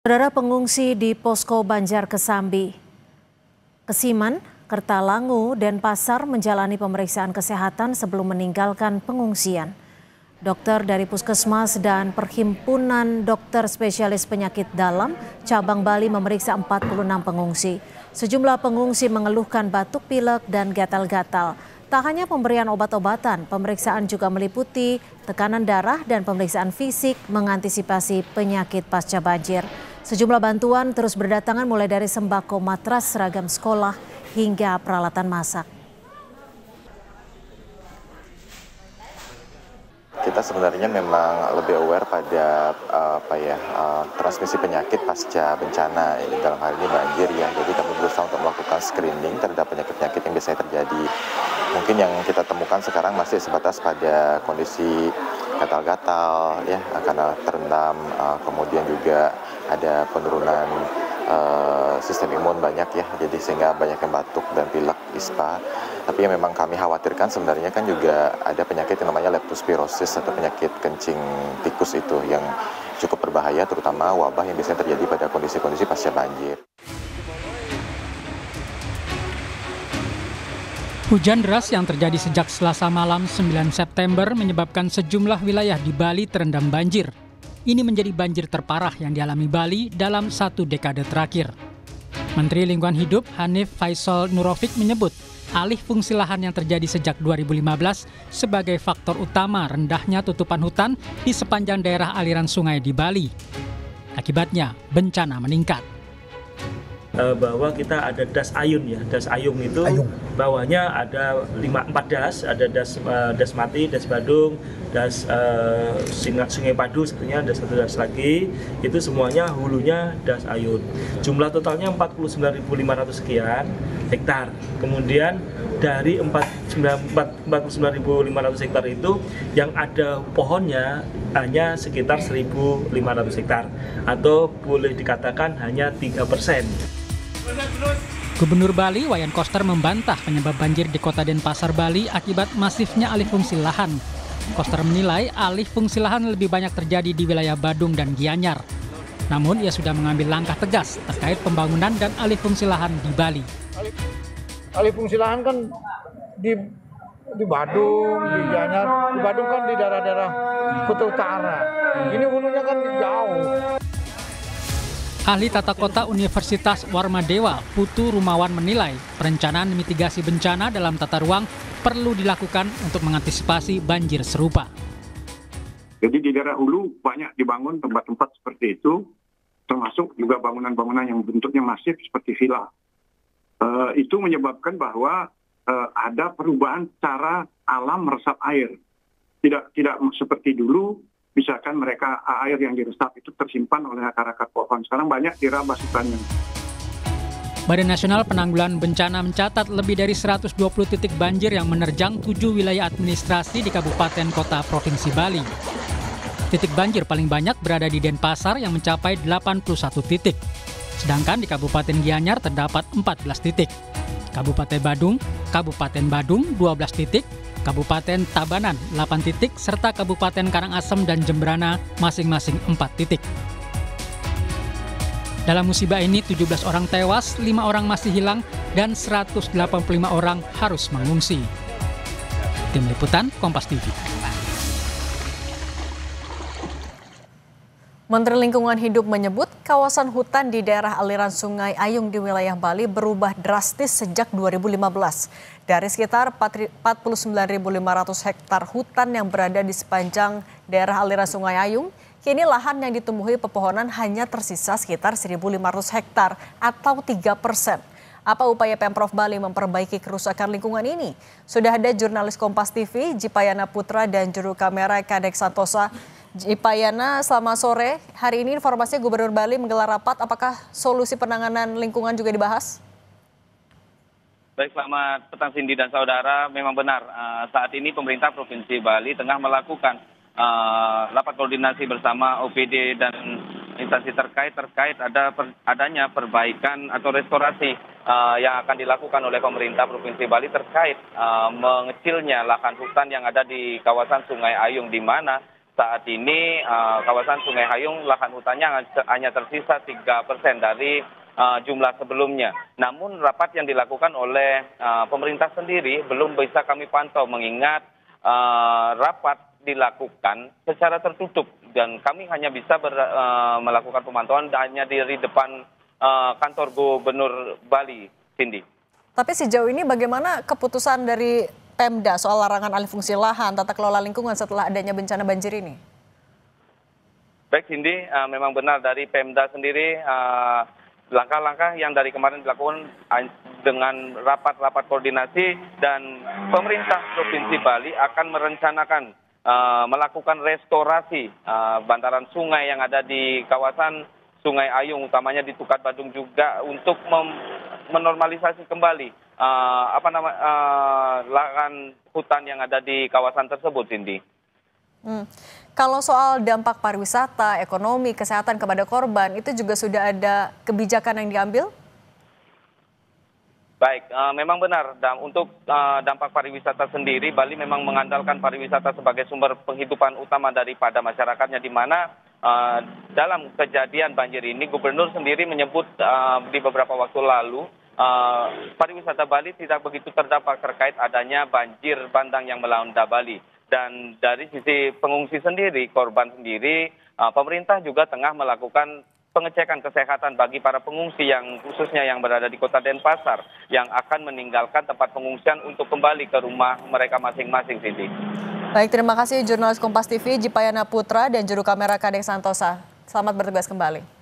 Saudara pengungsi di Posko Banjar Kesambi, Kesiman, Kertalangu, dan Pasar menjalani pemeriksaan kesehatan sebelum meninggalkan pengungsian. Dokter dari Puskesmas dan Perhimpunan Dokter Spesialis Penyakit Dalam Cabang Bali memeriksa 46 pengungsi. Sejumlah pengungsi mengeluhkan batuk pilek dan gatal-gatal. Tak hanya pemberian obat-obatan, pemeriksaan juga meliputi tekanan darah dan pemeriksaan fisik mengantisipasi penyakit pasca banjir. Sejumlah bantuan terus berdatangan mulai dari sembako, matras, seragam sekolah, hingga peralatan masak. Kita sebenarnya memang lebih aware pada transmisi penyakit pasca bencana, dalam hal ini banjir ya. Jadi kami berusaha untuk melakukan screening terhadap penyakit-penyakit yang biasanya terjadi. Mungkin yang kita temukan sekarang masih sebatas pada kondisi gatal-gatal ya, karena terendam, kemudian juga ada penurunan sistem imun banyak ya, jadi sehingga banyak yang batuk dan pilek, ispa. Tapi yang memang kami khawatirkan sebenarnya kan juga ada penyakit yang namanya leptospirosis atau penyakit kencing tikus itu yang cukup berbahaya, terutama wabah yang biasanya terjadi pada kondisi-kondisi pasca banjir. Hujan deras yang terjadi sejak Selasa malam 9 September menyebabkan sejumlah wilayah di Bali terendam banjir. Ini menjadi banjir terparah yang dialami Bali dalam 1 dekade terakhir. Menteri Lingkungan Hidup Hanif Faisal Nurofik menyebut alih fungsi lahan yang terjadi sejak 2015 sebagai faktor utama rendahnya tutupan hutan di sepanjang daerah aliran sungai di Bali. Akibatnya, bencana meningkat. Bahwa kita ada das ayun ya, das ayung itu bawahnya ada 4 das, ada das Mati, das Badung, das Sungai Padu, sebetulnya ada 1 das lagi, itu semuanya hulunya das ayun. Jumlah totalnya 49.500 sekian hektar. Kemudian dari 49.500 hektar itu yang ada pohonnya hanya sekitar 1.500 hektar atau boleh dikatakan hanya 3%. Gubernur Bali Wayan Koster membantah penyebab banjir di Kota Denpasar, Bali akibat masifnya alih fungsi lahan. Koster menilai alih fungsi lahan lebih banyak terjadi di wilayah Badung dan Gianyar. Namun ia sudah mengambil langkah tegas terkait pembangunan dan alih fungsi lahan di Bali. Alih fungsi lahan kan di Badung, di Gianyar. Di Badung kan di daerah-daerah Kuta Utara. Ini hulunya kan jauh. Ahli tata kota Universitas Warmadewa, Putu Rumawan menilai perencanaan mitigasi bencana dalam tata ruang perlu dilakukan untuk mengantisipasi banjir serupa. Jadi di daerah hulu banyak dibangun tempat-tempat seperti itu, termasuk juga bangunan-bangunan yang bentuknya masif seperti villa. Itu menyebabkan bahwa ada perubahan cara alam meresap air. Tidak seperti dulu. Misalkan mereka air yang diresap itu tersimpan oleh akar-akar pohon. Sekarang banyak dirabas hutannya. Badan Nasional Penanggulangan Bencana mencatat lebih dari 120 titik banjir yang menerjang 7 wilayah administrasi di kabupaten kota Provinsi Bali. Titik banjir paling banyak berada di Denpasar yang mencapai 81 titik. Sedangkan di Kabupaten Gianyar terdapat 14 titik. Kabupaten Badung 12 titik. Kabupaten Tabanan 8 titik, serta Kabupaten Karangasem dan Jembrana masing-masing 4 titik. Dalam musibah ini 17 orang tewas, 5 orang masih hilang, dan 185 orang harus mengungsi. Tim Liputan, Kompas TV. Menteri Lingkungan Hidup menyebut kawasan hutan di daerah aliran Sungai Ayung di wilayah Bali berubah drastis sejak 2015. Dari sekitar 49.500 hektar hutan yang berada di sepanjang daerah aliran Sungai Ayung, kini lahan yang ditumbuhi pepohonan hanya tersisa sekitar 1.500 hektar atau 3%. Apa upaya Pemprov Bali memperbaiki kerusakan lingkungan ini? Sudah ada jurnalis Kompas TV, Jipayana Putra, dan juru kamera Kadek Santosa. Jipayana, selamat sore. Hari ini informasinya Gubernur Bali menggelar rapat. Apakah solusi penanganan lingkungan juga dibahas? Baik, selamat petang Cindy dan saudara. Memang benar, saat ini pemerintah Provinsi Bali tengah melakukan rapat koordinasi bersama OPD dan instansi terkait adanya perbaikan atau restorasi yang akan dilakukan oleh pemerintah Provinsi Bali terkait mengecilnya lahan hutan yang ada di kawasan Sungai Ayung, di mana saat ini kawasan Sungai Hayung lahan hutannya hanya tersisa 3% dari jumlah sebelumnya. Namun rapat yang dilakukan oleh pemerintah sendiri belum bisa kami pantau mengingat rapat dilakukan secara tertutup dan kami hanya bisa melakukan pemantauan hanya di depan kantor Gubernur Bali, Cindy. Tapi sejauh ini bagaimana keputusan dari Pemda soal larangan alih fungsi lahan, tata kelola lingkungan setelah adanya bencana banjir ini? Baik, Cindy, memang benar dari Pemda sendiri langkah-langkah yang dari kemarin dilakukan dengan rapat-rapat koordinasi dan pemerintah Provinsi Bali akan merencanakan melakukan restorasi bantaran sungai yang ada di kawasan Sungai Ayung, utamanya di Tukat Badung juga untuk menormalisasi kembali lahan hutan yang ada di kawasan tersebut, Cindy. Kalau soal dampak pariwisata, ekonomi, kesehatan kepada korban, itu juga sudah ada kebijakan yang diambil? Baik, memang benar. Untuk dampak pariwisata sendiri, Bali memang mengandalkan pariwisata sebagai sumber penghidupan utama daripada masyarakatnya, di mana dalam kejadian banjir ini, Gubernur sendiri menyebut di beberapa waktu lalu, pariwisata Bali tidak begitu terdampak terkait adanya banjir bandang yang melanda Bali. Dan dari sisi pengungsi sendiri, korban sendiri, pemerintah juga tengah melakukan pengecekan kesehatan bagi para pengungsi yang khususnya yang berada di Kota Denpasar yang akan meninggalkan tempat pengungsian untuk kembali ke rumah mereka masing-masing, Cindy. Baik, terima kasih jurnalis Kompas TV Jipayana Putra dan juru kamera Kadek Santosa. Selamat bertugas kembali.